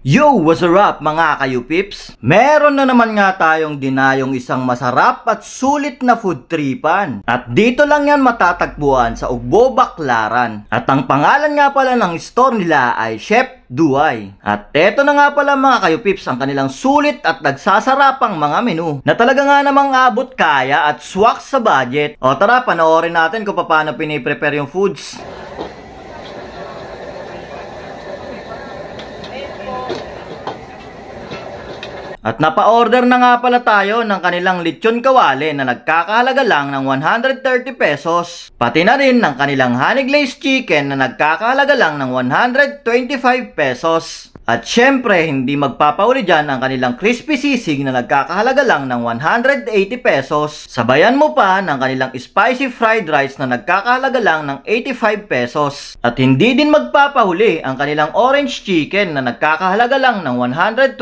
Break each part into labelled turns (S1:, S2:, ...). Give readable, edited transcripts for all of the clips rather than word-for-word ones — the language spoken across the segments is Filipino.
S1: Yo! What's up mga kayu-pips? Meron na naman nga tayong dinayong isang masarap at sulit na food tripan. At dito lang yan matatagpuan sa Ugbo, Baclaran. At ang pangalan nga pala ng store nila ay Chef Duay. At eto na nga pala mga kayu-pips ang kanilang sulit at nagsasarapang mga menu na talaga nga namang abot kaya at swak sa budget. O tara, panoorin natin kung paano piniprepare yung foods. At napa-order na nga pala tayo ng kanilang lechon kawali na nagkakahalaga lang ng 130 pesos. Pati na rin ng kanilang honey glazed chicken na nagkakahalaga lang ng 125 pesos. At syempre, hindi magpapahuli dyan ang kanilang crispy sisig na nagkakahalaga lang ng 180 pesos. Sabayan mo pa ng kanilang spicy fried rice na nagkakahalaga lang ng 85 pesos. At hindi din magpapahuli ang kanilang orange chicken na nagkakahalaga lang ng 125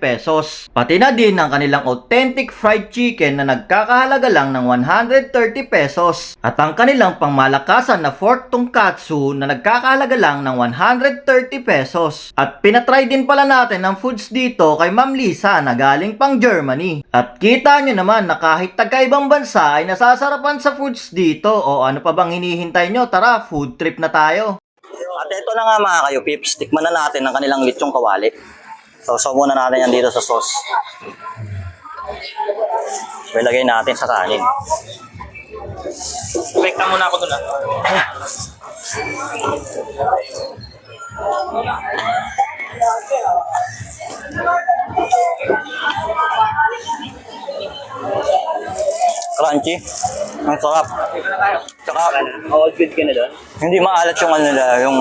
S1: pesos. Pati na din ang kanilang authentic fried chicken na nagkakahalaga lang ng 130 pesos. At ang kanilang pangmalakasan na pork tonkatsu na nagkakahalaga lang ng 130 pesos. At pinatry din pala natin ang foods dito kay Ma'am Lisa na galing pang Germany. At kita nyo naman na kahit taga-ibang bansa ay nasasarapan sa foods dito. O ano pa bang hinihintay nyo? Tara, food trip na tayo. At ito na nga mga kayo pips, tikman na natin ang kanilang lechong kawali. So muna natin yan dito sa sauce. So ilagay natin sa kanin.
S2: Pekta muna ako dun
S1: Crunchy. Ang sarap. Tsaka,
S2: all good ka na doon?
S1: hindi maalat yung ano nila, yung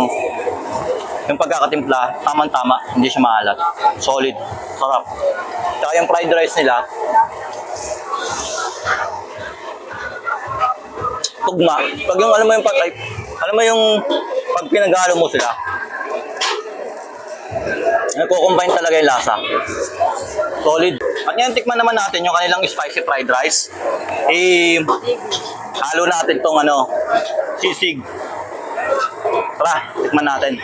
S1: pagkakatimpla, tamang-tama, hindi siya maalat. Solid. Sarap. Tsaka yung fried rice nila, tugma. Pag yung, alam mo yung patay, alam mo yung pag pinagalo mo sila, nagko-combine talaga yung lasa. Solid. At ngayon, tikman naman natin yung kanilang spicy fried rice. Halo natin tong sisig. Tara, tikman natin.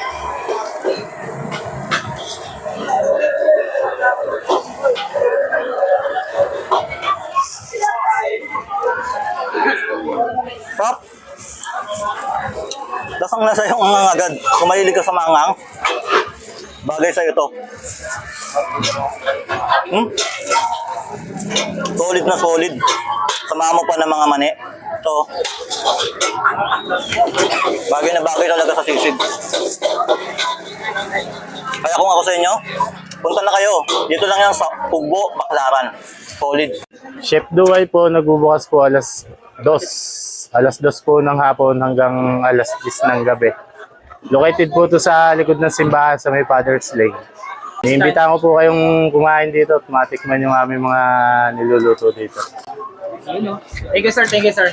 S1: Sarap. Lasang-lasa yung angang agad. Kung mahilig ka sa maangang, bagay sa'yo to. Solid na solid. Samahan mo pa ng mga mani. Ito. Bagay na bagay talaga sa sisig. Kaya kung ako sa inyo, punta na kayo. Dito lang yan sa Ugbo, Baclaran. Solid.
S3: Chef Duay po, nagbubukas po alas 2. Alas 2 po ng hapon hanggang alas 10 ng gabi. Located po to sa likod ng simbahan sa may Father's Lake. Iimbitahan ko po kayong kumain dito at matikman yung aming mga niluluto dito.
S2: Thank you sir, thank you sir.